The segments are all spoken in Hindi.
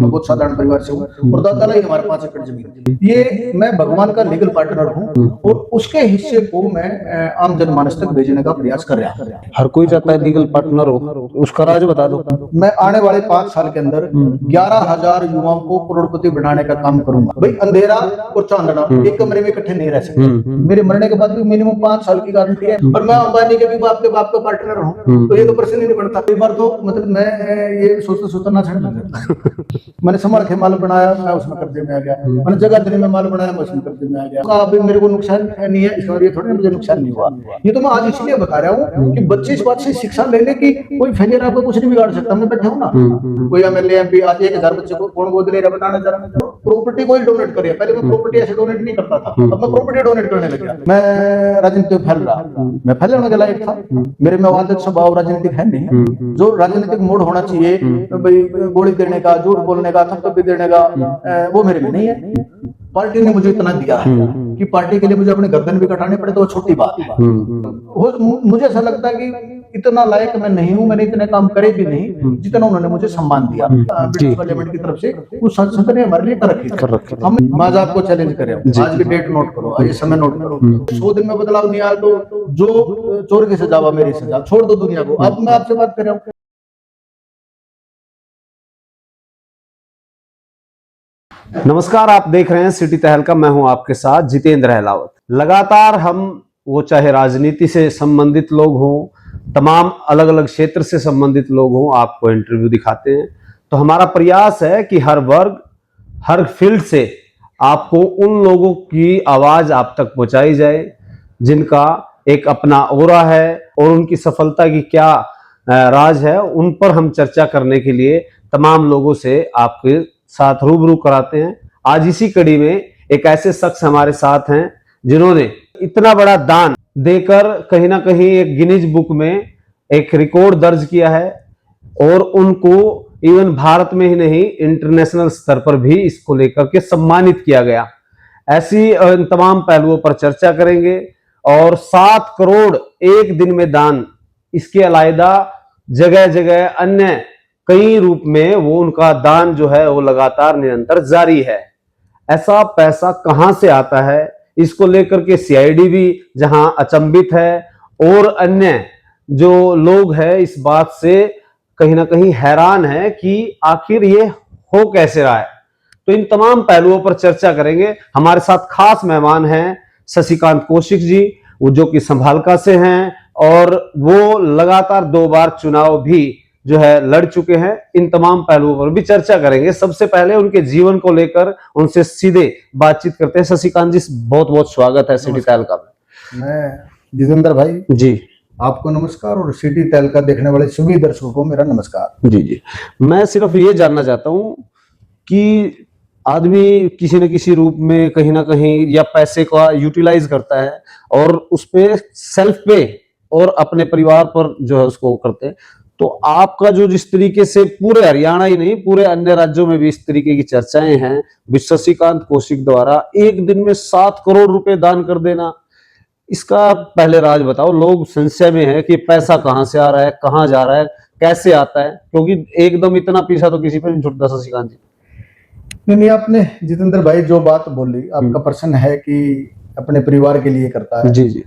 मैं बहुत साधारण परिवार से हूँ और दादा ही हमारे 5 एकड़ जमीन। ये मैं भगवान का लीगल पार्टनर हूँ और उसके हिस्से को मैं आम जनमानस तक भेजने का प्रयास कर रहा हूँ। हर कोई चाहता है लीगल पार्टनर हो, उसका राज बता दो। मैं आने वाले 5 साल के अंदर 11,000 युवाओं को करोड़पति बनाने का काम करूंगा। भाई अंधेरा और चांदना एक कमरे में इकट्ठे नहीं रह सकते। मेरे मरने के बाद भी मिनिमम 5 साल की गारंटी है और मैं अंबानी के भी बाप का पार्टनर हूँ, तो ये तो प्रश्न ही नहीं पड़ता। कई बार तो मतलब मैं ये सोचता ना छड़ मैंने संभाल के माल बनाया, मैं उसमें कर्जे में आ गया। मैंने जगह देने में माल बनाया, मैं उसमें कर्जे में आ गया। अभी मेरे को नुकसान नहीं है, इसका ये थोड़ी मुझे नुकसान नहीं हुआ। ये तो मैं आज इसलिए बता रहा हूँ कि बच्चे इस बात से शिक्षा ले ले कि कोई फेलियर आपको कुछ नहीं बिगाड़ सकता। मैं बैठा हूँ ना, कोई एमएलए एमपी आज 1,000 बच्चे को कौन गोद ले रहा बताना जरा। प्रॉपर्टी कोई डोनेट करे, पहले मैं प्रॉपर्टी ऐसे डोनेट नहीं करता था, अब मैं प्रॉपर्टी डोनेट करने लग गया। मैं राजनीति में फैल रहा, मैं फैलने के लायक था, मेरे में वादक स्वभाव राजनीतिक है नहीं। जो राजनीतिक मोड होना चाहिए भाई, गोली देने का, झूठ बोलने का, थपथपी देने का, वो मेरे में नहीं है। पार्टी ने मुझे इतना दिया है कि पार्टी के लिए मुझे अपने गर्दन भी कटाने पड़े तो वो छोटी बात है। मुझे ऐसा लगता है कि इतना लायक मैं नहीं हूं, मैंने इतने काम करे भी नहीं जितना उन्होंने मुझे सम्मान दिया ब्रिटिश पार्लियामेंट की तरफ से। उस संसद ने हमारे लिए कर रखी। हम आज आपको चैलेंज करें, आज की डेट नोट करो, आज समय नोट करो, 100 दिन में बदलाव नहीं आया तो जो चोर की सजा हुआ मेरी सजा, छोड़ दो दुनिया को। अब मैं आपसे बात कर रहा हूँ। नमस्कार, आप देख रहे हैं सिटी तहलका। मैं हूं आपके साथ जितेंद्र अहलावत। लगातार हम, वो चाहे राजनीति से संबंधित लोग हों, तमाम अलग अलग क्षेत्र से संबंधित लोग हों, आपको इंटरव्यू दिखाते हैं। तो हमारा प्रयास है कि हर वर्ग, हर फील्ड से आपको उन लोगों की आवाज आप तक पहुंचाई जाए जिनका एक अपना ओरा है और उनकी सफलता की क्या राज है, उन पर हम चर्चा करने के लिए तमाम लोगों से आपके साथ रूबरू कराते हैं। आज इसी कड़ी में एक ऐसे शख्स हमारे साथ हैं जिन्होंने इतना बड़ा दान देकर कहीं ना कहीं एक गिनीज बुक में एक रिकॉर्ड दर्ज किया है और उनको इवन भारत में ही नहीं, इंटरनेशनल स्तर पर भी इसको लेकर के सम्मानित किया गया। ऐसी तमाम पहलुओं पर चर्चा करेंगे और 7 करोड़ एक दिन में दान, इसके अलावा जगह जगह अन्य कई रूप में वो उनका दान जो है वो लगातार निरंतर जारी है। ऐसा पैसा कहां से आता है, इसको लेकर के सीआईडी भी जहां अचंभित है और अन्य जो लोग हैं इस बात से कहीं ना कहीं हैरान है कि आखिर ये हो कैसे रहा है। तो इन तमाम पहलुओं पर चर्चा करेंगे। हमारे साथ खास मेहमान हैं शशिकांत कौशिक जी, वो जो कि संभालका से हैं और वो लगातार 2 बार चुनाव भी जो है लड़ चुके हैं। इन तमाम पहलुओं पर भी चर्चा करेंगे। सबसे पहले उनके जीवन को लेकर उनसे सीधे बातचीत करते हैं। शशिकांत जी, बहुत बहुत स्वागत है सिटी तहलका में। मैं जितेंद्र भाई जी, आपको नमस्कार और सिटी तहलका देखने वाले सभी दर्शकों को मेरा नमस्कार। जी जी। मैं सिर्फ ये जानना चाहता हूँ कि आदमी किसी न किसी रूप में कहीं ना कहीं या पैसे का यूटिलाइज करता है और उस पे सेल्फ पे और अपने परिवार पर जो है उसको करते हैं। तो आपका जो जिस तरीके से पूरे हरियाणा ही नहीं, पूरे अन्य राज्यों में भी इस तरीके की चर्चाएं हैं शशिकांत कौशिक द्वारा एक दिन में 7 करोड़ रुपए दान कर देना, इसका पहले राज बताओ। लोग संशय में है कि पैसा कहां से आ रहा है, कहां जा रहा है, कैसे आता है, क्योंकि एकदम इतना पैसा तो किसी पर नहीं छुटता। शशिकांत जी, नहीं, आपने जितेंद्र भाई जो बात बोली, आपका प्रश्न है कि अपने परिवार के लिए करता है। जी जी।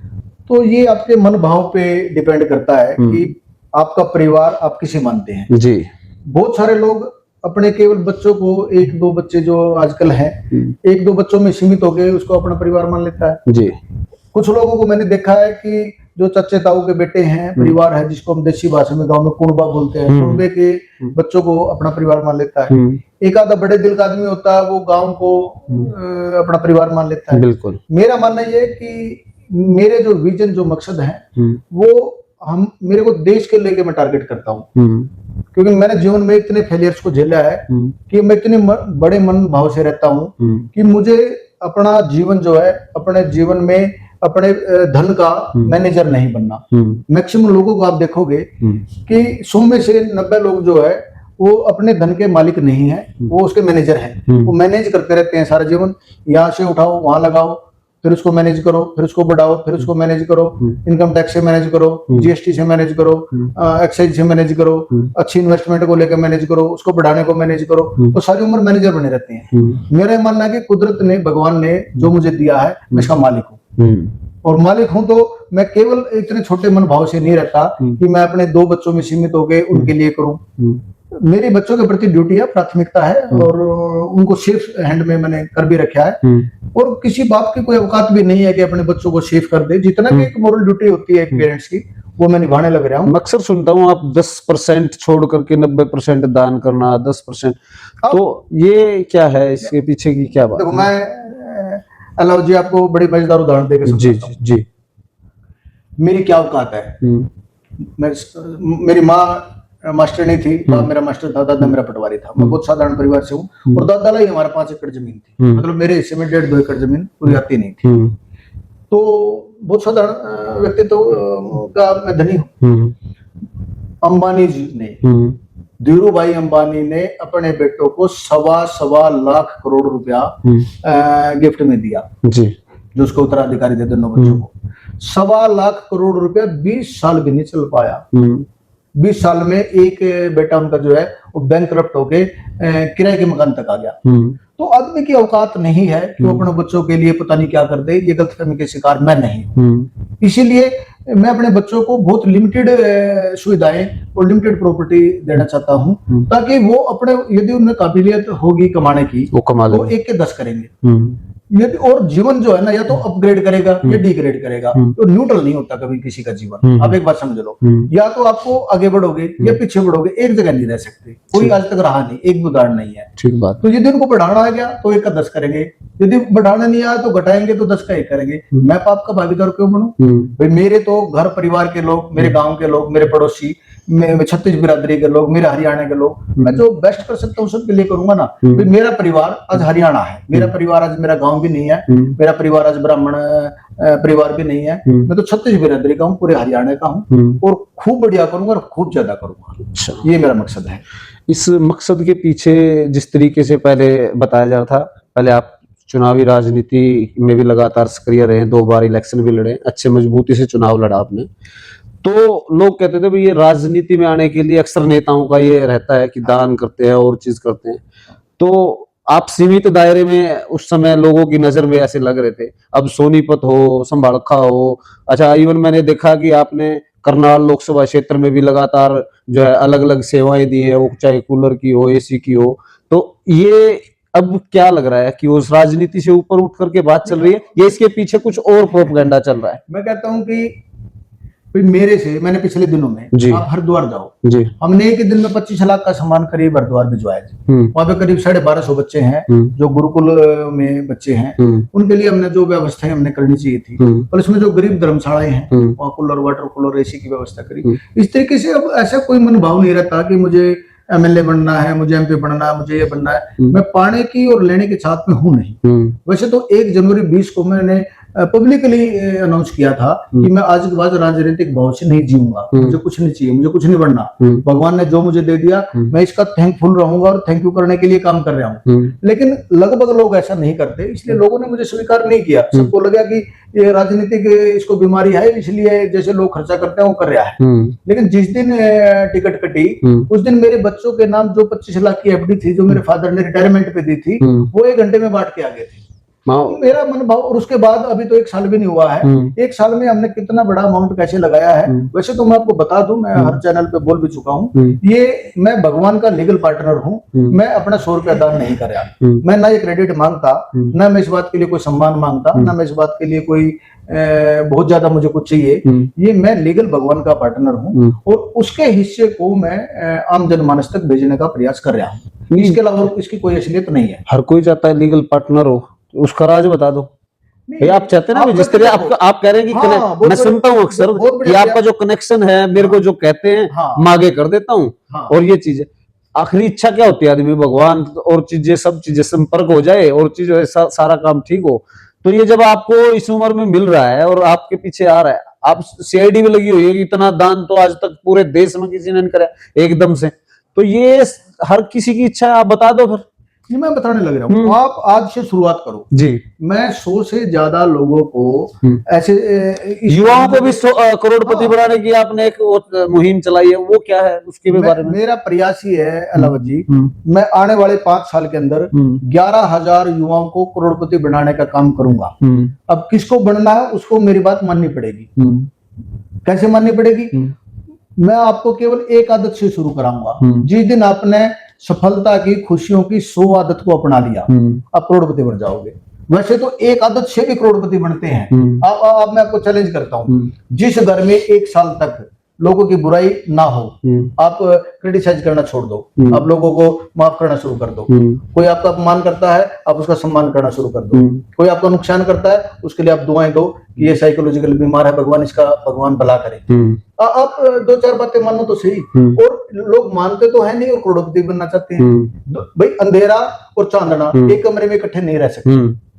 तो ये आपके मन भाव पे डिपेंड करता है कि आपका परिवार आप किसे मानते हैं। जी। बहुत सारे लोग अपने केवल बच्चों को, 1-2 बच्चे जो आजकल हैं, 1-2 बच्चों में सीमित होकर उसको अपना परिवार मान लेता है। जी। कुछ लोगों को मैंने देखा है कि जो चच्चे ताऊ के बेटे हैं, परिवार है, जिसको हम देसी भाषा में गांव में कुणबा बोलते हैं, कुणबे के बच्चों को अपना परिवार मान लेता है। एक आधा बड़े दिल का आदमी होता है, वो गांव को अपना परिवार मान लेता है। बिल्कुल। मेरा मानना ये है कि मेरे जो विजन, जो मकसद है, वो मेरे को देश के लेके मैं टारगेट करता हूँ, क्योंकि मैंने जीवन में इतने फेलियर्स को झेला है कि मैं इतने बड़े मन भाव से रहता हूँ कि मुझे अपना जीवन जो है, अपने जीवन में अपने धन का मैनेजर नहीं बनना। मैक्सिमम लोगों को आप देखोगे कि 100 में से 90 लोग जो है वो अपने धन के मालिक नहीं है, वो उसके मैनेजर हैं। वो मैनेज करते रहते हैं सारा जीवन, यहाँ से उठाओ वहां लगाओ। फिर उसको मैनेज करो, फिर उसको बढ़ाओ, फिर उसको मैनेज करो, इनकम टैक्स से मैनेज करो, जीएसटी से मैनेज करो, एक्साइज से मैनेज करो, अच्छी इन्वेस्टमेंट को लेकर मैनेज करो, उसको बढ़ाने को मैनेज करो, तो सारी उम्र मैनेजर बने रहते हैं। मेरा मानना है कि कुदरत ने, भगवान ने जो मुझे दिया है, मैं इसका मालिक हूँ। और मालिक हूं तो मैं केवल इतने छोटे मन भाव से नहीं रहता कि मैं अपने 2 बच्चों में सीमित होकर उनके लिए करूं। मेरे बच्चों के प्रति ड्यूटी है, प्राथमिकता है, और उनको सेफ हैंड में मैंने कर भी रखा है। और किसी बाप की कोई औकात भी नहीं है कि अपने बच्चों को सेफ कर दे। जितना भी एक मोरल ड्यूटी होती है एक पेरेंट्स की, वो मैं निभाने लग रहा हूँ। अक्सर सुनता हूँ आप 10% छोड़ करके 90% दान करना, 10%, तो ये क्या है, इसके पीछे की क्या बात देखो, है? मैं अलाउ जी आपको बड़ी मजेदार उदाहरण देकर जी समझाता हूँ। जी। मेरी क्या औकात है। मेरी माँ मास्टर नहीं थी, बाप मेरा मास्टर था, दादा मेरा पटवारी था। मैं बहुत साधारण परिवार से हूँ, और दादा ही हमारा 5 एकड़ जमीन थी, मतलब मेरे हिस्से में 1.5-2 एकड़ जमीन पूरी आती नहीं थी। तो बहुत साधारण व्यक्तित्व का मैं धनी हूँ। अंबानी जी ने, धीरू भाई अंबानी ने अपने बेटों को 1.25 लाख करोड़ रुपया गिफ्ट में दिया जी, जो उसको उत्तराधिकारी थे दोनों बच्चों को। 1.25 लाख करोड़ रुपया 20 साल भी नहीं चल पाया। 20 साल में एक बेटा उनका जो है वो बैंकक्रप्ट होके किराए के मकान तक आ गया। तो आदमी की औकात नहीं है कि वो अपने बच्चों के लिए पता नहीं क्या कर दे। ये गलतफहमी के शिकार मैं नहीं हूँ। इसीलिए मैं अपने बच्चों को बहुत लिमिटेड सुविधाएं और लिमिटेड प्रॉपर्टी देना चाहता हूँ, ताकि वो अपने, यदि उनमें काबिलियत होगी कमाने की, वो कमा तो 1 के 10 करेंगे। यदि और जीवन जो है ना, या तो अपग्रेड करेगा या डिग्रेड करेगा, तो न्यूट्रल नहीं होता कभी किसी का जीवन। आप एक बात समझ लो, या तो आपको आगे बढ़ोगे या पीछे बढ़ोगे, एक जगह नहीं रह सकते। कोई आज तक रहा नहीं, एक भी उदाहरण नहीं है। ठीक बात। तो यदि उनको बढ़ाना आ गया तो 1 का 10 करेंगे, यदि बढ़ाना नहीं आया तो घटाएंगे तो 10 का 1 करेंगे। मैं पाप का भागीदार क्यों बनूं? भाई मेरे तो घर परिवार के लोग, मेरे गांव के लोग, मेरे पड़ोसी, छत्तीस बिरादरी के लोग, मेरे हरियाणा के लोग, मैं जो बेस्ट कर सकता हूँ सबके लिए करूंगा ना। भाई मेरा परिवार आज हरियाणा है, मेरा परिवार आज मेरा गांव भी नहीं है, मेरा परिवार आज ब्राह्मण परिवार भी नहीं है। मैं तो छत्तीस बिरादरी का हूँ, पूरे हरियाणा का हूँ, और खूब बढ़िया करूंगा और खूब ज्यादा करूंगा। अच्छा, ये मेरा मकसद है। इस मकसद के पीछे जिस तरीके से पहले बताया जा रहा था, पहले आप चुनावी राजनीति में भी लगातार सक्रिय रहे, 2 बार इलेक्शन भी लड़े, अच्छे मजबूती से चुनाव लड़ा आपने। तो लोग कहते थे भाई ये राजनीति में आने के लिए अक्सर नेताओं का ये रहता है कि दान करते हैं और चीज करते हैं। तो आप सीमित दायरे में उस समय लोगों की नजर में ऐसे लग रहे थे। अब सोनीपत हो, संभालखा हो, अच्छा इवन मैंने देखा कि आपने करनाल लोकसभा क्षेत्र में भी लगातार जो है अलग अलग सेवाएं दी है, वो चाहे कूलर की हो, एसी की हो। तो ये अब क्या लग रहा है कि उस राजनीति से ऊपर उठ करके बात चल रही है, या इसके पीछे कुछ और प्रोपेगेंडा चल रहा है? मैं कहता हूं कि मेरे से, मैंने पिछले दिनों में, आप हरिद्वार जाओ जी, हमने एक दिन में 25 लाख का सामान करीब हरिद्वार भिजवाया जी। वहां पे करीब 1250 बच्चे हैं जो गुरुकुल में बच्चे हैं, उनके लिए हमने जो व्यवस्थाएं हमने करनी चाहिए थी, और इसमें जो गरीब धर्मशालाएं हैं वहाँ कूलर, वाटर कूलर, एसी की व्यवस्था करी। इस तरीके से अब ऐसा कोई मनोभाव नहीं रहता कि मुझे एमएलए बनना है, मुझे एमपी बनना है, मुझे ये बनना है। मैं पाने की और लेने के साथ में हूं नहीं। वैसे तो 1 जनवरी 20 को मैंने पब्लिकली अनाउंस किया था कि मैं आज के बाद राजनीतिक भाव से नहीं जीऊंगा, मुझे कुछ नहीं चाहिए, मुझे कुछ नहीं बनना। भगवान ने जो मुझे दे दिया मैं इसका थैंकफुल रहूंगा और थैंक यू करने के लिए काम कर रहा हूँ। लेकिन लगभग लोग ऐसा नहीं करते, इसलिए लोगों ने मुझे स्वीकार नहीं किया। सबको लगा कि ये राजनीतिक इसको बीमारी है, इसलिए जैसे लोग खर्चा करते हैं वो कर रहा है। लेकिन जिस दिन टिकट कटी उस दिन मेरे बच्चों के नाम जो 25 लाख की एफडी थी जो मेरे फादर ने रिटायरमेंट पे दी थी, वो 1 घंटे में बांट के आ गए थे। मेरा मनोभाव, और उसके बाद अभी तो 1 साल भी नहीं हुआ है, 1 साल में हमने कितना बड़ा अमाउंट कैसे लगाया है। वैसे तो मैं आपको बता दूं, मैं हर चैनल पे बोल भी चुका हूँ, ये मैं भगवान का लीगल पार्टनर हूँ। मैं अपना 100 रुपया दान नहीं कर रहा। मैं ना ये क्रेडिट मांगता, ना मैं इस बात के लिए कोई सम्मान मांगता, ना मैं इस बात के लिए कोई बहुत ज्यादा मुझे कुछ चाहिए। ये मैं लीगल भगवान का पार्टनर हूँ, और उसके हिस्से को मैं आम जनमानस तक भेजने का प्रयास कर रहा हूँ। इसके अलावा इसकी कोई असलियत नहीं है। हर कोई चाहता है लीगल पार्टनर हो, उसका राज बता दो। आप चाहते हैं ना, जिस तरह आप कह रहे हैं कि मैं सुनता हूँ अक्सर कि आपका जो कनेक्शन है, मेरे को जो कहते हैं मैं आगे कर देता हूँ, और ये चीजें आखिरी इच्छा क्या होती है आदमी, भगवान और चीजें, सब चीजें संपर्क हो जाए और चीजें सारा काम ठीक हो। तो ये जब आपको इस उम्र में मिल रहा है और आपके पीछे आ रहा है, आप सीआईडी में लगी हुई है, इतना दान तो आज तक पूरे देश में किसी ने नहीं करा एकदम से, तो ये हर किसी की इच्छा है। आप बता दो फिर। ये मैं बताने लग रहा हूँ। आप आज से शुरुआत करो जी। मैं 100 से ज्यादा लोगों को ऐसे युवाओं को भी करोड़पति बनाने की आपने एक वो मुहिम चलाई है, वो क्या है उसके भी बारे में? मेरा प्रयास ही है अलावत जी, मैं आने वाले 5 साल के अंदर 11,000 युवाओं को करोड़पति बनाने का काम करूंगा। अब किसको बनना है उसको मेरी बात माननी पड़ेगी। कैसे माननी पड़ेगी? मैं आपको केवल एक आदत से शुरू कराऊंगा। जिस दिन आपने सफलता की खुशियों की 100 आदत को अपना लिया आप करोड़पति बन जाओगे। वैसे तो एक आदत से भी करोड़पति बनते हैं। अब मैं आपको चैलेंज करता हूं, जिस घर में 1 साल तक लोगों की बुराई ना हो, आप क्रिटिसाइज करना छोड़ दो, आप लोगों को माफ करना शुरू कर दो। कोई आपका अपमान करता है आप उसका सम्मान करना शुरू कर दो। कोई आपका नुकसान करता है उसके लिए आप दुआएं दो कि ये साइकोलॉजिकल बीमार है, भगवान भला करे। आप 2-4 बातें मानो तो सही। और लोग मानते तो है नहीं और करोड़पति बनना चाहते हैं। भाई अंधेरा और चांदना एक कमरे में इकट्ठे नहीं रह सकते,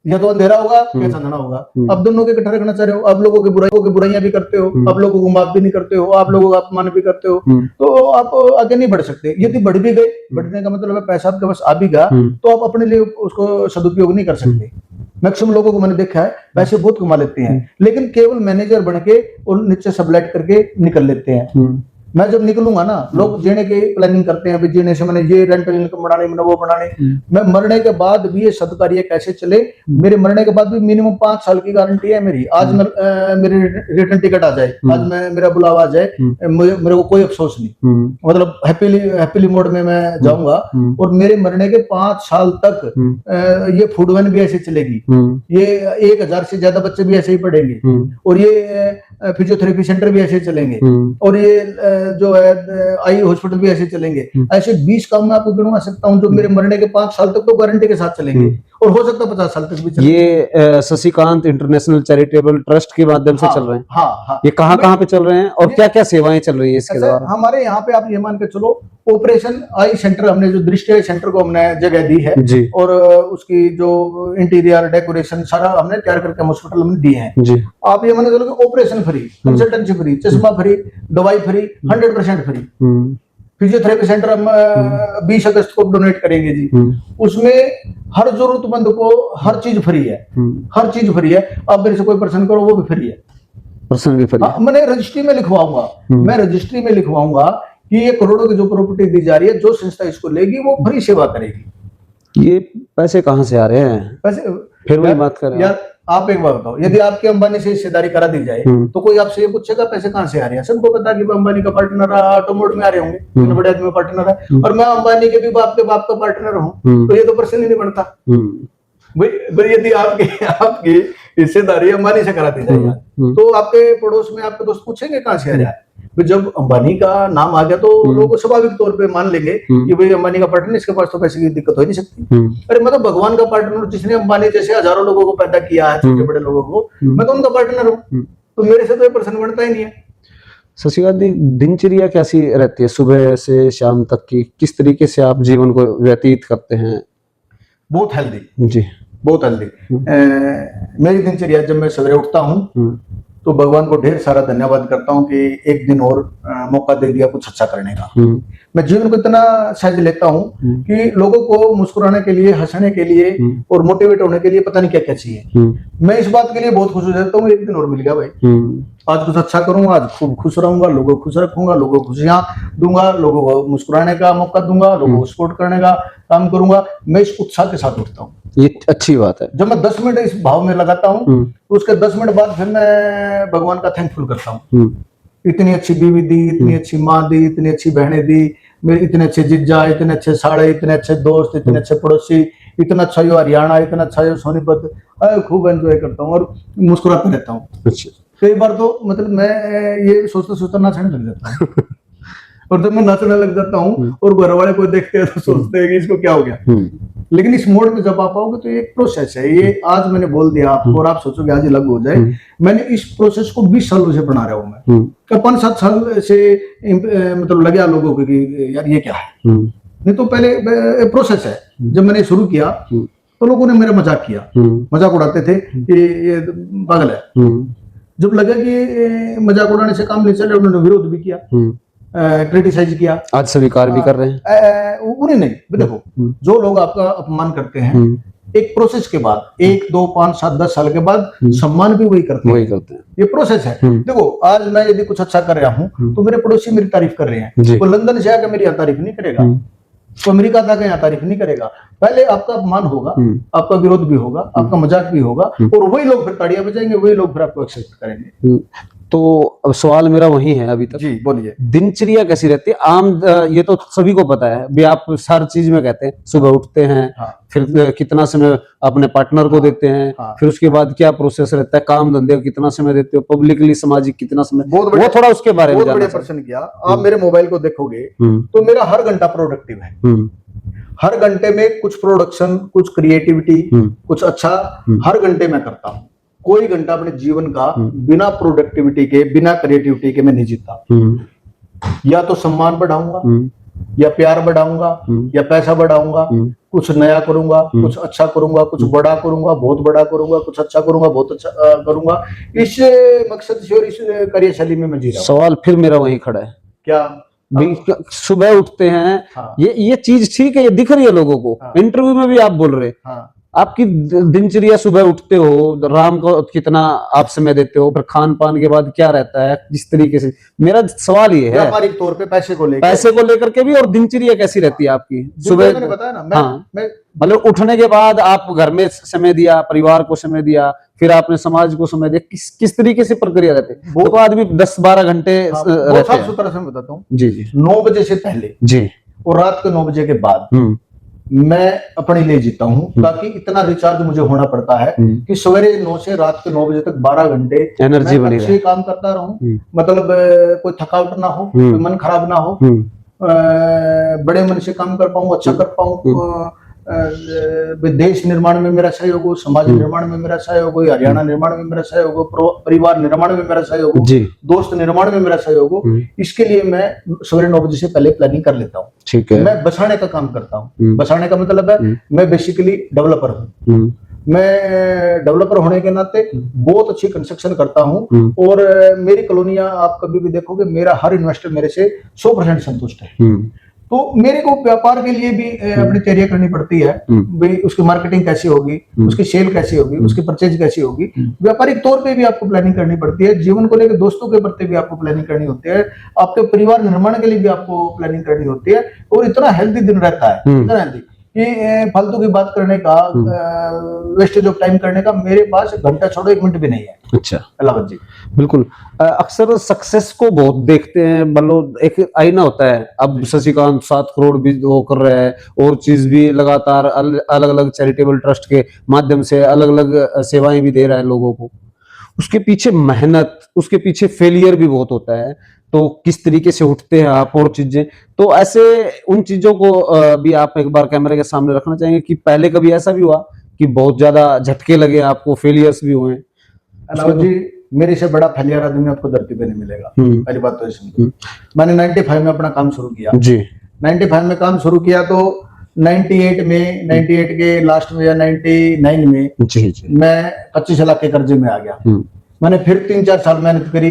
या तो अंधेरा होगा या चांदना होगा। अब दोनों के इकट्ठा रखना चाह रहे हो, आप लोगों की बुराइयां भी करते हो, आप लोगों को माफ भी नहीं करते हो, आप लोगों का अपमान भी करते हो, तो आप आगे नहीं बढ़ सकते। यदि बढ़ भी गए, बढ़ने का मतलब है पैसा आपके पास आ भी गया तो आप अपने लिए उसको सदुपयोग नहीं कर सकते। मैक्सिमम लोगों को मैंने देखा है पैसे बहुत कमा लेते हैं लेकिन केवल मैनेजर बन के और नीचे सबलेट करके निकल लेते हैं। मैं जब निकलूंगा ना, लोग जीने की प्लानिंग करते हैं, जीने से मैंने ये रेंटल इनकम बढ़ाने, मैंने वो बढ़ाने। मैं मरने के बाद भी ये सदकार्य कैसे चले, मेरे मरने के बाद भी मिनिमम 5 साल की गारंटी है मेरी। आज मेरी रिटर्न टिकट आ जाए, आज मेरा बुलावा आ जाए, मेरे को कोई अफसोस नहीं, मतलब हैप्पीली मोड में मैं जाऊंगा। और मेरे मरने के 5 साल तक ये फूड वैन भी ऐसे चलेगी, ये 1000 से ज्यादा बच्चे भी ऐसे ही पढ़ेंगे, और ये फिजियोथेरेपी सेंटर भी ऐसे चलेंगे, और ये जो है आई हॉस्पिटल भी ऐसे चलेंगे। ऐसे 20 काम मैं आपको गिनवा सकता हूं जो मेरे मरने के 5 साल तक तो गारंटी के साथ चलेंगे, और हो सकता है 50 साल तक भी चलेंगे। ये शशिकांत इंटरनेशनल चैरिटेबल ट्रस्ट के माध्यम से चल रहे हैं। हाँ। ये कहाँ पे चल रहे हैं और क्या क्या सेवाएं चल रही है इसके द्वारा? हमारे यहाँ पे आप ये मान के चलो, ऑपरेशन आई सेंटर, हमने जो दृष्टि आई सेंटर को हमने जगह दी है जी, और उसकी जो इंटीरियर डेकोरेशन सारा हमने तैयार करके हॉस्पिटल में दिए हैं जी। आप ये मान के चलो कि ऑपरेशन फ्री, कंसल्टेंसी फ्री, चश्मा फ्री, दवाई फ्री, 100% फ्री। फिजियोथेरेपी सेंटर हम 20 अगस्त को डोनेट करेंगे जी। उसमें हर जरूरतमंद को हर चीज फ्री है, हर चीज फ्री है। आप मेरे से कोई प्रश्न करो वो भी फ्री है, प्रश्न भी फ्री। मैंने रजिस्ट्री में लिखवाऊंगा, मैं रजिस्ट्री में लिखवाऊंगा कि ये करोड़ों की जो प्रॉपर्टी दी जा रही है, जो संस्था इसको लेगी वो फ्री सेवा करेगी। ये पैसे कहाँ से आ रहे हैं? पैसे फिर वही बात कर रहे हैं यार। आप एक बात बताओ, यदि आपके अंबानी से हिस्सेदारी करा दी जाए तो कोई आपसे ये पूछेगा पैसे कहाँ से आ रहे हैं? सबको पता है कि अंबानी का पार्टनर ऑटोमोड में आ रहे होंगे, इतने बड़े आदमी पार्टनर है, और मैं अंबानी के भी बाप का पार्टनर हूँ, तो ये तो प्रश्न ही नहीं बनता। भाई यदि आपकी हिस्सेदारी अंबानी से करा दी जाएगी तो आपके पड़ोस में आपके दोस्त पूछेंगे कहाँ से आ रहा है। जब अंबानी का नाम आ गया तो लोग स्वाभाविक तौर पे मान लेंगे कि भाई अंबानी का पार्टनर, इसके पास तो पैसे की दिक्कत हो ही नहीं सकती। अरे मतलब भगवान का पार्टनर, जिसने अंबानी जैसे हजारों लोगों को पैदा किया है, छोटे बड़े लोगों को, मैं तो उनका पार्टनर हूँ, तो मेरे से तो ये प्रश्न बनता ही नहीं है। शशिकांत जी, दिनचर्या कैसी रहती है सुबह से शाम तक की? किस तरीके से आप जीवन को व्यतीत करते हैं? बहुत हेल्दी जी, बहुत हेल्दी। मेरी दिनचर्या, जब मैं सवेरे उठता हूँ तो भगवान को ढेर सारा धन्यवाद करता हूँ कि एक दिन और मौका दे दिया कुछ अच्छा करने का। मैं जीवन को इतना सहज लेता हूँ कि लोगों को मुस्कुराने के लिए, हंसने के लिए और मोटिवेट होने के लिए पता नहीं क्या क्या चाहिए। मैं इस बात के लिए बहुत खुश हो जाता हूँ, एक दिन और मिल गया भाई, आज कुछ अच्छा करूंगा, आज खूब खुश रहूंगा, लोगों को खुश रखूंगा, लोगों को खुशियां दूंगा, लोगों को मुस्कुराने का मौका दूंगा, लोगों को सपोर्ट करने का काम करूंगा। मैं इस उत्साह के साथ उठता हूँ, ये अच्छी बात है। जब मैं 10 मिनट इस भाव में लगाता हूँ तो उसके 10 मिनट बाद फिर मैं भगवान का थैंकफुल करता हूँ। इतनी अच्छी बीवी दी, इतनी अच्छी माँ दी, इतनी अच्छी बहनें दी, मेरे इतने अच्छे जिज्जा, इतने अच्छे साड़े, इतने अच्छे दोस्त, इतने अच्छे पड़ोसी, इतना अच्छा यो हरियाणा, इतना अच्छा यो सोनीपत, खूब एंजॉय करता हूँ और मुस्कुराता रहता हूँ। कई बार तो मतलब मैं ये सोचता नाचने लग जाता हूँ और जब मैं नाचने लग जाता हूँ और घर वाले को देखते हैं तो सोचते हैं कि इसको क्या हो गया। लेकिन इस मोड में जब आप आओगे तो ये एक प्रोसेस है। ये आज मैंने बोल दिया आपको और आप सोचोगे आज अलग हो जाए, मैंने इस प्रोसेस को 20 सालों से बना रहा हूँ मैं। 5-7 साल से मतलब लगे लोगों को कि यार ये क्या है, नहीं तो पहले प्रोसेस है। जब मैंने शुरू किया तो लोगों ने मेरा मजाक किया, मजाक उड़ाते थे कि ये पागल है। जब लगा कि मजाक उड़ाने से काम नहीं चले, उन्होंने विरोध भी किया। क्रिटिसाइज किया, आज स्वीकार भी कर रहे हैं। उन्हें नहीं, देखो जो लोग आपका अपमान करते हैं एक प्रोसेस के बाद 1, 2, 5, 7, 10 साल के बाद सम्मान भी वही करते हैं। ये प्रोसेस है। देखो आज मैं यदि कुछ अच्छा कर रहा हूँ तो मेरे पड़ोसी मेरी तारीफ कर रहे हैं, वो लंदन से आकर मेरी तारीफ नहीं करेगा, तो अमेरिका तक यहाँ तारीफ नहीं करेगा। पहले आपका अपमान होगा, आपका विरोध भी होगा, आपका मजाक भी होगा, और वही लोग फिर ताड़ियां बजाएंगे, वही लोग फिर आपको एक्सेप्ट करेंगे। तो अब सवाल मेरा वही है अभी तक। जी बोलिए। दिनचर्या कैसी रहती है आम? ये तो सभी को पता है भी, आप हर चीज में कहते हैं सुबह उठते हैं, फिर कितना समय अपने पार्टनर को देते हैं, फिर उसके बाद क्या प्रोसेस रहता है, काम धंधे को कितना समय देते हो, पब्लिकली सामाजिक कितना समय, वो थोड़ा उसके बारे में जानना। प्रश्न किया आप मेरे मोबाइल को देखोगे तो मेरा हर घंटा प्रोडक्टिव है। हर घंटे में कुछ प्रोडक्शन, कुछ क्रिएटिविटी, कुछ अच्छा हर घंटे में करता हूँ। कोई घंटा अपने जीवन का बिना प्रोडक्टिविटी के, बिना क्रिएटिविटी के मैं नहीं जीता। या तो सम्मान बढ़ाऊंगा, या प्यार बढ़ाऊंगा, या पैसा बढ़ाऊंगा, कुछ नया करूंगा, कुछ अच्छा करूंगा, कुछ बड़ा करूंगा, बहुत बड़ा करूंगा, कुछ अच्छा करूंगा, बहुत अच्छा करूंगा। इस मकसद से और इस कार्यशैली में मैं जी रहा हूं। सवाल फिर मेरा वही खड़ा है, क्या सुबह उठते हैं, ये चीज ठीक है, ये दिख रही है लोगों को, इंटरव्यू में भी आप बोल रहे हैं, आपकी दिनचर्या सुबह उठते हो, राम को कितना आप समय देते हो, फिर खान पान के बाद क्या रहता है, जिस तरीके से, मेरा सवाल ये है व्यापारिक तौर पे पैसे को लेकर के भी, और दिनचर्या कैसी रहती है आपकी सुबह? मैंने बताया ना, मैं मतलब उठने के बाद आप घर में समय दिया, परिवार को समय दिया, फिर आपने समाज को समय दिया, किस तरीके से प्रक्रिया रहती है? वो तो आदमी 10-12 घंटे रहते हैं। सूत्र से मैं बताता हूँ जी जी। 9 बजे से पहले जी और रात के 9 बजे के बाद मैं अपने लिए जीता हूँ, ताकि इतना रिचार्ज मुझे होना पड़ता है कि सवेरे 9 से रात के 9 बजे तक 12 घंटे एनर्जी बनी रहे, काम करता रहूं। मतलब कोई थकावट ना हो, कोई मन खराब ना हो, बड़े मन से काम कर पाऊं, अच्छा कर पाऊं, देश निर्माण में मेरा सहयोग हो, समाज निर्माण में मेरा सहयोग हो, हरियाणा निर्माण में मेरा सहयोग हो, परिवार निर्माण में मेरा सहयोग हो, दोस्त निर्माण में मेरा सहयोग हो। इसके लिए मैं सवेरे 9 बजे से पहले प्लानिंग कर लेता हूँ। ठीक है। मैं बसाने का काम करता हूँ। बसाने का मतलब है मैं बेसिकली डेवलपर हूँ। मैं डेवलपर होने के नाते बहुत अच्छी कंस्ट्रक्शन करता हूँ, और मेरी कॉलोनियां आप कभी भी देखोगे, मेरा हर इन्वेस्टर मेरे से 100% संतुष्ट है। तो मेरे को व्यापार के लिए भी अपनी तैयारी करनी पड़ती है, भाई उसकी मार्केटिंग कैसी होगी, उसकी सेल कैसी होगी, उसकी परचेज कैसी होगी, व्यापारिक तौर पे भी आपको प्लानिंग करनी पड़ती है, जीवन को लेकर दोस्तों के प्रति भी आपको प्लानिंग करनी होती है, आपके परिवार निर्माण के लिए भी आपको प्लानिंग करनी होती है। और इतना हेल्दी दिन रहता है, इतना हेल्दी कि फालतू की बात करने का, वेस्टेज ऑफ टाइम करने का मेरे पास घंटा छोड़ो 1 मिनट भी नहीं है। अच्छा अलावत जी, बिल्कुल। अक्सर सक्सेस को बहुत देखते हैं, मतलब एक आईना होता है। अब शशिकांत 7 करोड़ भी वो कर रहा है, और चीज भी लगातार अलग अलग चैरिटेबल ट्रस्ट के माध्यम से अलग अलग सेवाएं भी दे रहा है लोगों को। उसके पीछे मेहनत, उसके पीछे फेलियर भी बहुत होता है। तो किस तरीके से उठते हैं आप, और चीजें, तो ऐसे उन चीजों को भी आप एक बार कैमरे के सामने रखना चाहेंगे कि पहले कभी ऐसा भी हुआ कि बहुत ज्यादा झटके लगे आपको, फेलियर्स भी हुए? अलावत जी, मेरे से बड़ा फेलियर आदमी आपको धरती पे नहीं मिलेगा। पहली बात तो इसमें, मैंने 95 में अपना काम शुरू किया जी। 95 में काम शुरू किया तो 98 के लास्ट में या 99 में जी। मैं 25 लाख के कर्जे में आ गया। मैंने फिर 3-4 साल मेहनत करी।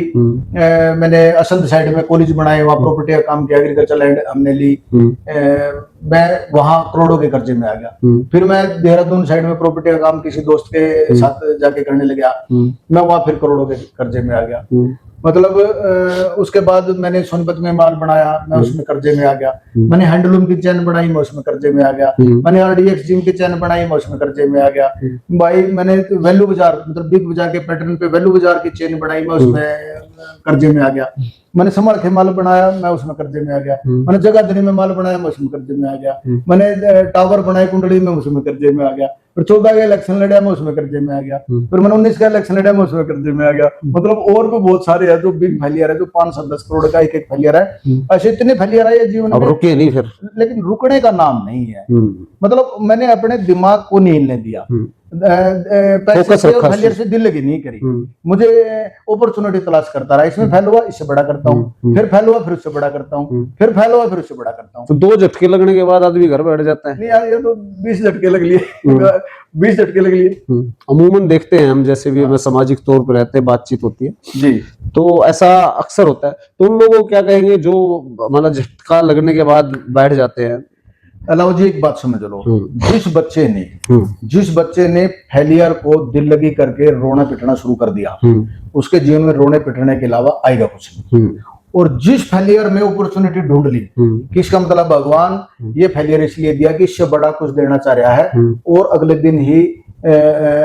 मैंने असंध साइड में कॉलेज बनाए, वहाँ प्रॉपर्टी का काम किया, एग्रीकल्चर लैंड हमने ली। मैं वहां करोड़ों के कर्जे में आ गया। फिर मैं देहरादून साइड में प्रॉपर्टी का काम किसी दोस्त के साथ जाके करने लगा। मैं वहां फिर करोड़ों के कर्जे में आ गया। मतलब उसके बाद मैंने सोनीपत में माल बनाया, मैं उसमें कर्जे में आ गया। मैंने हैंडलूम की चैन बनाई, मैं उसमें कर्जे में आ गया। मैंने आरडीएक्स जिम की चैन बनाई, मैं उसमें कर्जे में आ गया। भाई मैंने वैल्यू बाजार, मतलब बिग बाजार के पैटर्न पे वैल्यू बाजार की चेन बनाई, मैं उसमें कर्जे में आ गया। मैंने समर के माल बनाया, मैं उसमें कर्जे में आ गया। मैंने जगह धनी में माल बनाया, मैं उसमें कर्जे में आ गया। मैंने टावर बनाए कुंडली में, उसमें कर्जे में आ गया। फिर 14 का इलेक्शन लड़ा, मैं उसमें कर्जे में आ गया। फिर मैंने 19 का इलेक्शन लड़ा, मैं उसमें कर्जे में आ गया। मतलब और भी बहुत सारे है जो बिग फेलियर है, जो 5-10 करोड़ का एक फेलियर है। ऐसे इतने फेलियर है ये जीवन में, रुके नहीं फिर, लेकिन रुकने का नाम नहीं है। मतलब मैंने अपने दिमाग को नहीं हिलने दिया। पैसे Focus से रखा और फेलियर से दिल लगी नहीं करी। मुझे अपॉर्चुनिटी तलाश करता रहा, इसमें फेल हुआ इससे बड़ा करता हूँ, फिर फेल हुआ फिर उससे बड़ा करता हूँ, फिर फेल हुआ फिर उससे बड़ा करता हूँ। तो 2 झटके लगने के बाद आदमी घर बैठ जाता है। नहीं यार, ये तो 20 झटके लग लिए, 20 झटके लग लिए। अमूमन देखते हैं हम, जैसे भी हमें सामाजिक तौर पर रहते हैं, बातचीत होती है जी, तो ऐसा अक्सर होता है। तो उन लोगों को क्या कहेंगे जो मतलब झटका लगने के बाद बैठ जाते हैं? अलाउ जी एक बात समझ लो, जिस बच्चे ने फेलियर को दिल लगी करके रोना पिटना शुरू कर दिया, उसके जीवन में रोने पिटने के अलावा आएगा कुछ नहीं। और जिस फेलियर में अपॉर्चुनिटी ढूंढ ली, किसका मतलब भगवान ये फेलियर इसलिए दिया कि इससे बड़ा कुछ देना चाह रहा है, और अगले दिन ही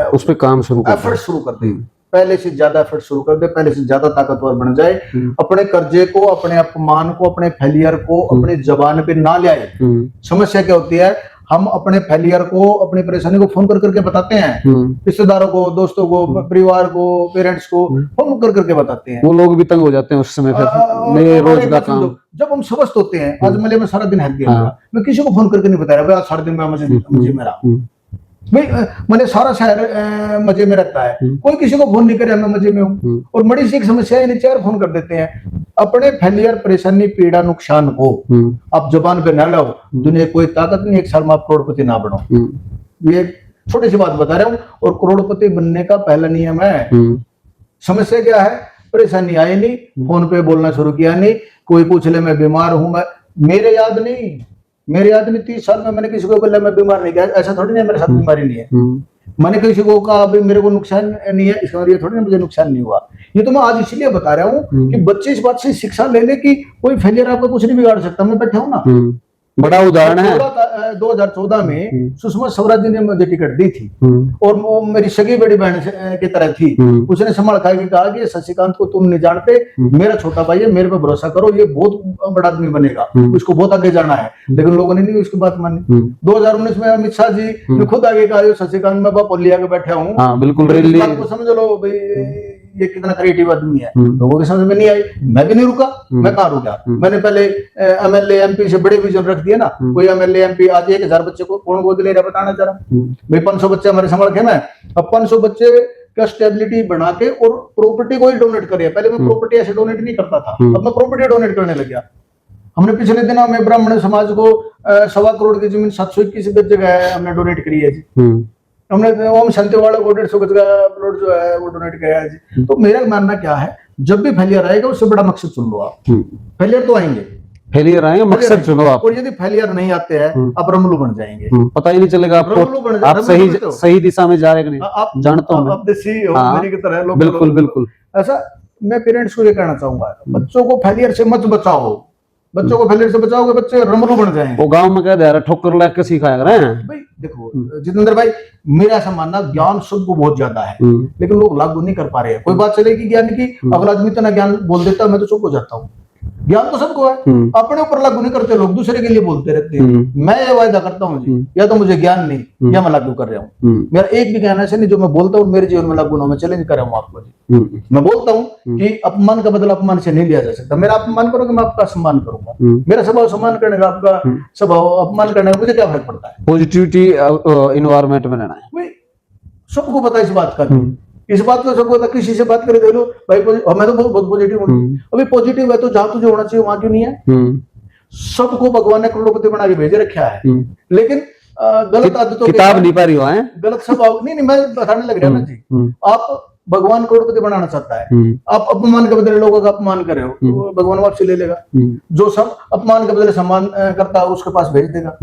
उस पे काम शुरू एफर्ट शुरू कर दे, पहले से ज्यादा एफर्ट शुरू कर दे, पहले से ज्यादा ताकतवर बन जाए, अपने कर्जे को, अपने अपमान को, अपने फेलियर को अपने जबान पे ना ले आए। समस्या क्या होती है, हम अपने फेलियर को, अपनी परेशानी को फोन कर करके बताते हैं, रिश्तेदारों को, दोस्तों को, परिवार को, पेरेंट्स को फोन कर करके बताते हैं। वो लोग भी तंग हो जाते हैं उस समय, फिर मेरे रोज का काम। जब हम स्वस्थ होते हैं, आज मेले में सारा दिन हट गया, मैं किसी को फोन करके नहीं बता रहा, सारा दिन मैं मुझे मेरा मैंने सारा शहर मजे में रहता है, कोई किसी को फोन नहीं करे, मैं मजे में हूँ। और बड़ी सी एक समस्या है, 4 फोन कर देते हैं। अपने फेलियर, परेशानी, पीड़ा, नुकसान को आप जुबान पे ना लाओ, दुनिया कोई ताकत नहीं 1 साल में आप करोड़पति ना बनो। ये छोटी सी बात बता रहा हूँ। और करोड़पति बनने का पहला नियम है, समस्या क्या है, परेशानी आई नहीं, फोन पे बोलना शुरू किया नहीं, कोई पूछ ले मैं बीमार हूं, मेरे याद नहीं 30 साल में मैंने किसी को बोला मैं बीमार नहीं, ऐसा थोड़ी नहीं मेरे साथ बीमारी नहीं है। मैंने किसी को कहा अभी मेरे को नुकसान नहीं है, इसका मतलब ये थोड़ी ना मुझे नुकसान नहीं हुआ। ये तो मैं आज इसलिए बता रहा हूँ कि बच्चे इस बात से शिक्षा ले ले कि कोई फेलियर आपका कुछ नहीं बिगाड़ सकता। मैं बैठा हूँ ना, बड़ा उदाहरण है। 2014 में सुषमा स्वराज जी ने मुझे टिकट दी थी, और वो मेरी सगी बड़ी बहन की तरह थी। उसने संभाल खा के कहा कि शशिकांत को तुम नहीं जानते, मेरा छोटा भाई है, मेरे पे भरोसा करो, ये बहुत बड़ा आदमी बनेगा, उसको बहुत आगे जाना है। लेकिन लोगों ने नहीं उसकी बात मानी। 2019 में अमित शाह जी ने खुद आगे कहा शशिकांत मैं बाप लिया के बैठा हूँ, बिल्कुल समझ लो भाई ये कितना क्रिएटिव आदमी है। लोगों के समझ में नहीं आई, मैं भी नहीं रुका, मैं कहाँ रुका। मैंने पहले एमएलए एमपी से बड़े विजन रख दिया ना। कोई एमएलए एमपी आज 1000 बच्चे को कौन गोद ले रहा बताना चाह रहा भाई, 500 बच्चे हमारे संभाल के, मैं अब 500 बच्चे का स्टेबिलिटी बना के और प्रॉपर्टी को ही डोनेट करिए। पहले मैं प्रॉपर्टी ऐसे डोनेट नहीं करता था, अब मैं प्रॉपर्टी डोनेट करने लग गया। हमने पिछले दिनों में ब्राह्मण समाज को 1.25 करोड़ की जमीन 721 गज जगह हमने डोनेट करी है जी। हमने ओम शांति वाला को 150 गज का प्लॉट जो है वो डोनेट किया है जी। तो मेरा मानना क्या है, जब भी फेलियर आएगा उससे बड़ा मकसद चुन लो आप। फेलियर तो आएंगे, फेलियर आएंगे, मकसद चुनो आप। और यदि फेलियर नहीं आते हैं आप रमलू बन जाएंगे, पता ही नहीं चलेगा आपको आप सही दिशा में जा रहे हैं कि नहीं। आप जानता हूं आप देसी हो मेरी की तरह। बिल्कुल बिल्कुल। ऐसा मैं पेरेंट्स को ये कहना चाहूंगा, बच्चों को फेलियर से मत बचाओ। बच्चों को फेलियर से बचाओगे बच्चे रमरू बन जाएंगे। वो गांव में कह दे रहा ठोकर लग के सिखाया रहे हैं भाई। देखो जितेंद्र भाई, मेरा ऐसा मानना ज्ञान सबको बहुत ज्यादा है, लेकिन लोग लागू नहीं कर पा रहे हैं। कोई बात चलेगी ज्ञान की, अगला आदमी इतना ज्ञान बोल देता है, मैं तो चुप हो जाता हूँ। ज्ञान तो सबको है, अपने ऊपर लागू नहीं करते लोग, दूसरे के लिए बोलते रहते हैं। मैं ये वायदा करता हूँ जी, या तो मुझे ज्ञान नहीं या मैं लागू कर रहा हूँ। मेरा एक भी ज्ञान ऐसे नहीं जो मैं बोलता हूँ मेरे जीवन में लागू ना हो। मैं चैलेंज कर रहा हूँ आपको जी। मैं बोलता हूँ कि अपमान का बदला अपमान से नहीं लिया जा सकता। मेरा अपमान करोगे मैं आपका सम्मान करूंगा। मेरा स्वभाव सम्मान करने का, आपका स्वभाव अपमान करने का मुझे क्या फर्क पड़ता है। पॉजिटिविटी इन्वायरमेंट में रहना है, सबको पता है इस बात का। इस बात को सबको पता, किसी से बात करे देख लो भाई, मैं तो बहुत पॉजिटिव हूँ। अभी पॉजिटिव है तो जहां तुझे होना चाहिए वहां क्यों नहीं है। सबको भगवान ने करोड़पति बना के भेजे रखा है, लेकिन गलत आदतों किताब नहीं पा रही हो, गलत स्वभाव नहीं मैं बताने लग रहा हूँ ना जी। आप भगवान करोड़पति बनाना चाहता है, आप अपमान के बदले लोगों का अपमान कर रहे हो, तो भगवान वापसी ले लेगा। जो सब अपमान के बदले सम्मान करता है उसके पास भेज देगा।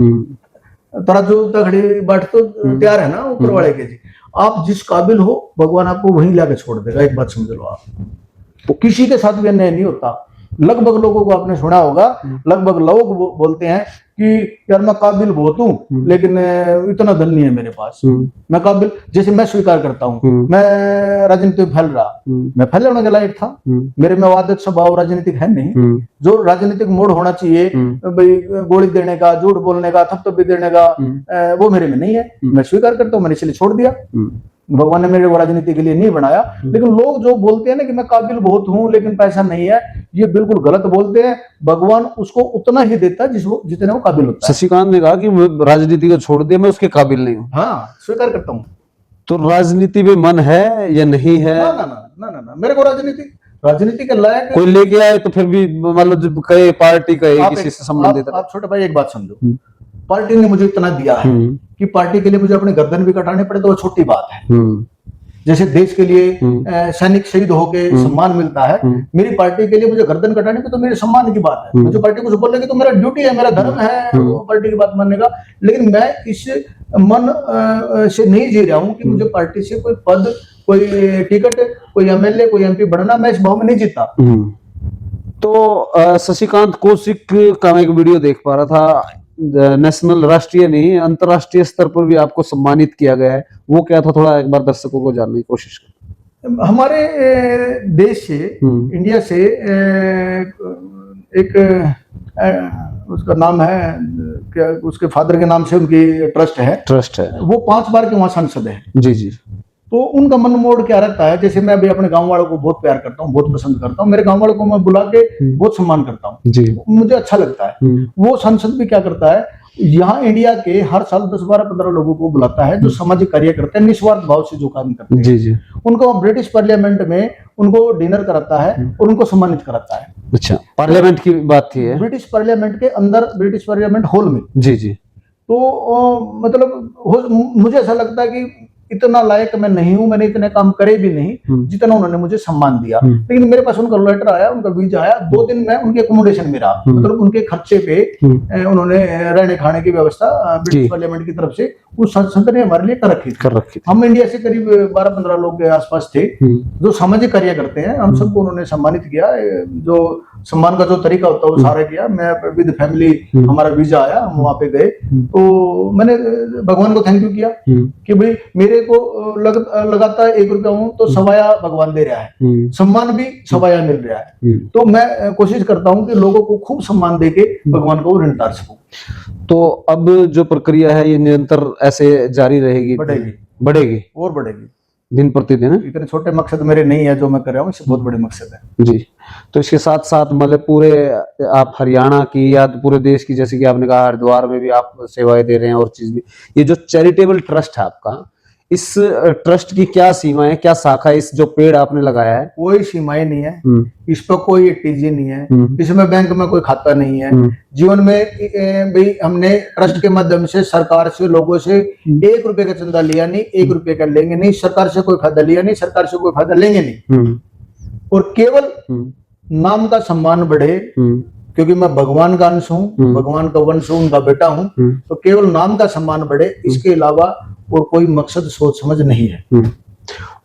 तराजू तगड़ी बाट तो तैयार है ना ऊपर वाले के जी। आप जिस काबिल हो भगवान आपको वहीं लाके छोड़ देगा। एक बात समझ लो आप, तो किसी के साथ भी अन्याय नहीं होता। लगभग लोगों को आपने सुना होगा, लगभग लोग बोलते हैं कि यार मैं काबिल बहुत हूँ लेकिन इतना धन नहीं है मेरे पास। मैं काबिल, जैसे मैं स्वीकार करता हूँ मैं राजनीति फैल रहा, मैं फैलने के लायक था, मेरे में आदत स्वभाव राजनीतिक है नहीं। जो राजनीतिक मोड़ होना चाहिए भाई, गोली देने का, झूठ बोलने का, थपथपी देने का, वो मेरे में नहीं है। मैं स्वीकार करता हूँ, मैंने इसलिए छोड़ दिया। भगवान ने मेरे को राजनीति के लिए नहीं बनाया। लेकिन लोग जो बोलते हैं ना कि मैं काबिल बहुत हूं लेकिन पैसा नहीं है, ये बिल्कुल गलत बोलते हैं। भगवान उसको उतना ही देता है जितने वो काबिल होता है। शशिकांत ने कहा कि राजनीति को छोड़ दिया, मैं उसके काबिल नहीं हूँ। हाँ, स्वीकार करता हूँ। तो राजनीति में मन है या नहीं है? ना ना ना ना ना ना, मेरे को राजनीति के लायक कोई लेके आए तो फिर भी मतलब जब कहे पार्टी कहे आप किसी से संबंधित आप छोटे भाई एक बात समझो, पार्टी ने मुझे इतना दिया है कि पार्टी के लिए मुझे अपने गर्दन भी कटाने पड़े तो वो छोटी बात है। जैसे देश के लिए सैनिक शहीद होके सम्मान मिलता है, मेरी पार्टी के लिए मुझे गर्दन कटाने पे तो मेरे सम्मान की बात है। मुझे पार्टी कुछ बोलेगी तो मेरा ड्यूटी है, मेरा धर्म है वो पार्टी की बात मानने का। लेकिन मैं इस मन से नहीं जी रहा हूँ कि मुझे पार्टी से कोई पद, कोई टिकट, कोई एमएलए, कोई एमपी बढ़ना, मैं इस भाव में नहीं जीता। तो शशिकांत कौशिक का मैं एक वीडियो देख पा रहा था, नेशनल, राष्ट्रीय नहीं अंतरराष्ट्रीय स्तर पर भी आपको सम्मानित किया गया है, वो क्या था? थोड़ा एक बार दर्शकों को जानने की कोशिश करें। हमारे देश से, इंडिया से एक उसका नाम है क्या, उसके फादर के नाम से उनकी ट्रस्ट है, वो 5 बार के वहाँ सांसद है। जी। तो उनका मन मोड़ क्या रहता है, जैसे मैं भी अपने गांव वालों को बहुत प्यार करता हूँ, बहुत पसंद करता हूँ, मेरे गांव वालों को मैं बुला के बहुत सम्मान करता हूँ जी, मुझे अच्छा लगता है। वो सांसद भी क्या करता है, यहाँ इंडिया के हर साल 10, 12, 15 लोगों को बुलाता है जो सामाजिक कार्य करते हैं, निस्वार्थ भाव से जो काम करते हैं जी। उनको ब्रिटिश पार्लियामेंट में उनको डिनर कराता है और उनको सम्मानित कराता है। अच्छा, पार्लियामेंट की बात थी, ब्रिटिश पार्लियामेंट के अंदर, ब्रिटिश पार्लियामेंट हॉल में जी। तो मतलब मुझे ऐसा लगता है कि इतना लायक मैं नहीं हूं, मैंने इतने काम करे भी नहीं जितना उन्होंने मुझे सम्मान दिया। लेकिन मेरे पास उनका लेटर आया, उनका वीजा आया, 2 दिन मैं उनके अकोमोडेशन में रहा, मतलब उनके खर्चे पे उन्होंने रहने खाने की व्यवस्था ब्रिटिश पार्लियामेंट की तरफ से उस संसद ने हमारे लिए कर रखी थी। हम इंडिया से करीब 12-15 लोग के आसपास थे जो सामाजिक कार्य करते हैं, हम सबको उन्होंने सम्मानित किया। जो सम्मान का जो तरीका होता है वो सारा किया। मैं विद फैमिली, हमारा वीजा आया, हम वहां पे गए, तो मैंने भगवान को थैंक यू किया कि भाई मेरे को लगातार 1 रुपया हूं तो सवाया भगवान दे रहा है, सम्मान भी सवाया मिल रहा है। तो मैं कोशिश करता हूं कि लोगों को खूब सम्मान देके भगवान को ऋण उतार सकूं। तो अब जो प्रक्रिया है ये निरंतर ऐसे जारी रहेगी? बढ़ेगी और बढ़ेगी दिन प्रतिदिन। इतने छोटे मकसद मेरे नहीं है जो मैं कर रहा हूँ, इससे बहुत बड़े मकसद है जी। तो इसके साथ साथ मतलब पूरे आप हरियाणा की या पूरे देश की, जैसे कि आपने कहा हरिद्वार में भी आप सेवाएं दे रहे हैं और चीज भी, ये जो चैरिटेबल ट्रस्ट है आपका, इस ट्रस्ट की क्या सीमाएं, क्या शाखा है? इस जो पेड़ आपने लगाया है, कोई सीमाएं नहीं है, इस पर कोई टीजी नहीं है, इसमें बैंक में कोई खाता नहीं है। जीवन में भाई हमने ट्रस्ट के माध्यम से सरकार से, लोगों से 1 रुपए का चंदा लिया नहीं, 1 रुपए का लेंगे नहीं, सरकार से कोई फायदा लिया नहीं, सरकार से कोई फायदा लेंगे नहीं। और केवल नाम का सम्मान बढ़े, क्योंकि मैं भगवान का अंश हूँ, भगवान का वंश हूँ, उनका बेटा हूँ, तो केवल नाम का सम्मान बढ़े, इसके अलावा और कोई मकसद सोच समझ नहीं है।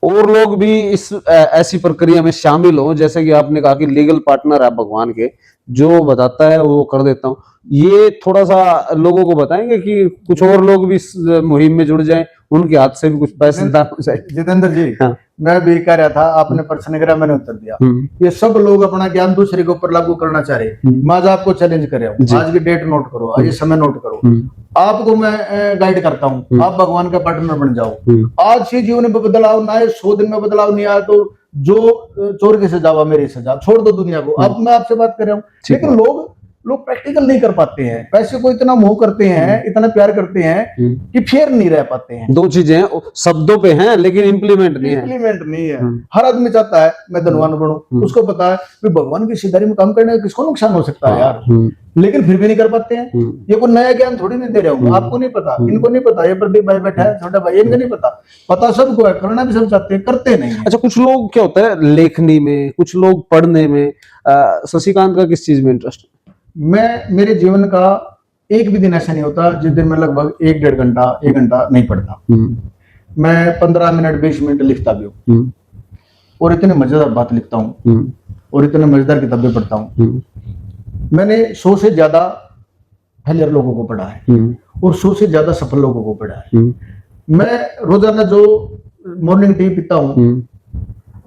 और लोग भी इस ऐसी प्रक्रिया में शामिल हो, जैसे कि आपने कहा कि लीगल पार्टनर है भगवान के, जो बताता है वो कर देता हूँ, ये थोड़ा सा लोगों को बताएंगे कि कुछ और लोग भी इस मुहिम में जुड़ जाएं, उनके हाथ से भी कुछ पैसे दान हो जाए। जितेंद्र जी, हाँ। मैं भी कह रहा था, आपने प्रश्न करा, मैंने उत्तर दिया। ये सब लोग अपना ज्ञान दूसरे के ऊपर लागू करना चाह रहे। मैं आज आपको चैलेंज कर रहा हूँ, आज की डेट नोट करो, आज समय नोट करो, आपको मैं गाइड करता हूँ, आप भगवान का पार्टनर बन जाओ। आज से जीवन में बदलाव ना आए, 100 दिन में बदलाव नहीं आया तो जो चोर की सजा हुआ मेरी सजा, छोड़ दो दुनिया को। अब मैं आपसे बात कर रहा हूँ, लेकिन लोग प्रैक्टिकल नहीं कर पाते हैं, पैसे को इतना मोह करते हैं, इतना प्यार करते हैं कि फेर नहीं रह पाते हैं। 2 चीजें शब्दों पे हैं लेकिन इम्प्लीमेंट नहीं है। हर आदमी चाहता है मैं धनवान बनूं, उसको पता है कि भगवान की सीधारी में काम करने का किसको नुकसान हो सकता है यार, लेकिन फिर भी नहीं कर पाते हैं। ये कोई नया ज्ञान थोड़ी नहीं दे रहा हूँ, आपको नहीं पता, इनको नहीं पता, ये प्रदीप भाई बैठा है, छोटा भाई, इनको नहीं पता सबको है, करना भी सब चाहते हैं, करते नहीं। अच्छा, कुछ लोग क्या होता है लेखनी में, कुछ लोग पढ़ने में, शशिकांत का किस चीज में इंटरेस्ट? मेरे जीवन का एक भी दिन ऐसा नहीं होता जिस दिन मैं लगभग 1-1.5 घंटा 1 घंटा नहीं पढ़ता। मैं 15 मिनट 20 मिनट लिखता भी हूँ, और इतने मजेदार बात लिखता हूँ, और इतने मजेदार किताबें पढ़ता हूँ। मैंने 100 से ज्यादा फेलियर लोगों को पढ़ा है और 100 से ज्यादा सफल लोगों को पढ़ा है। मैं रोजाना जो मॉर्निंग टी पीता हूँ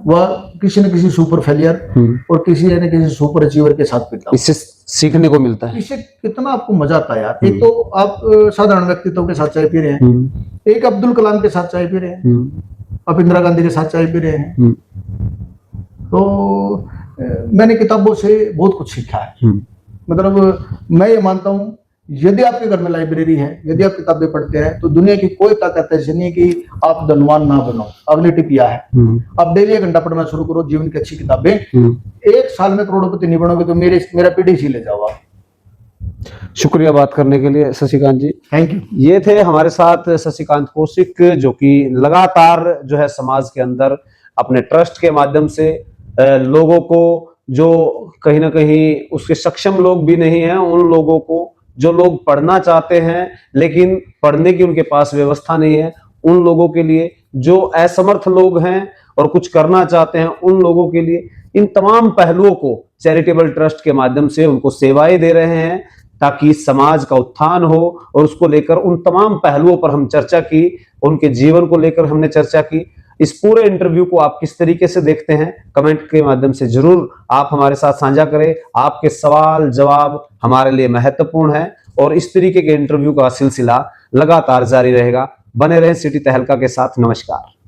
वह किसी न किसी सुपर फेलियर और किसी न किसी सुपर अचीवर के साथ पीता हूँ। इससे सीखने को मिलता है, इससे कितना आपको मजा आता है यार। एक तो आप साधारण व्यक्तित्व के साथ चाय पी रहे हैं, एक अब्दुल कलाम के साथ चाय पी रहे हैं, आप इंदिरा गांधी के साथ चाय पी रहे हैं। तो मैंने किताबों से बहुत कुछ सीखा है। मतलब मैं ये मानता हूँ यदि आपके घर में लाइब्रेरी है, यदि आप किताबें पढ़ते हैं, तो दुनिया की कोई ताकत ऐसी नहीं है कि आप धनवान ना बनो। अगली टिप यह है, आप डेली 1 घंटा पढ़ना शुरू करो, जीवन की अच्छी किताबें। 1 साल में करोड़पति नहीं बनोगे तो मेरा पीढ़ी से ले जाओ आप। शुक्रिया बात करने के लिए शशिकांत जी, थैंक यू। ये थे हमारे साथ शशिकांत कौशिक, जो कि लगातार जो है समाज के अंदर अपने ट्रस्ट के माध्यम से लोगों को, जो कहीं ना कहीं उसके सक्षम लोग भी नहीं हैं, उन लोगों को, जो लोग पढ़ना चाहते हैं लेकिन पढ़ने की उनके पास व्यवस्था नहीं है, उन लोगों के लिए, जो असमर्थ लोग हैं और कुछ करना चाहते हैं, उन लोगों के लिए इन तमाम पहलुओं को चैरिटेबल ट्रस्ट के माध्यम से उनको सेवाएं दे रहे हैं, ताकि समाज का उत्थान हो। और उसको लेकर उन तमाम पहलुओं पर हम चर्चा की, उनके जीवन को लेकर हमने चर्चा की। इस पूरे इंटरव्यू को आप किस तरीके से देखते हैं, कमेंट के माध्यम से जरूर आप हमारे साथ साझा करें। आपके सवाल जवाब हमारे लिए महत्वपूर्ण है और इस तरीके के इंटरव्यू का सिलसिला लगातार जारी रहेगा। बने रहें सिटी तहलका के साथ। नमस्कार।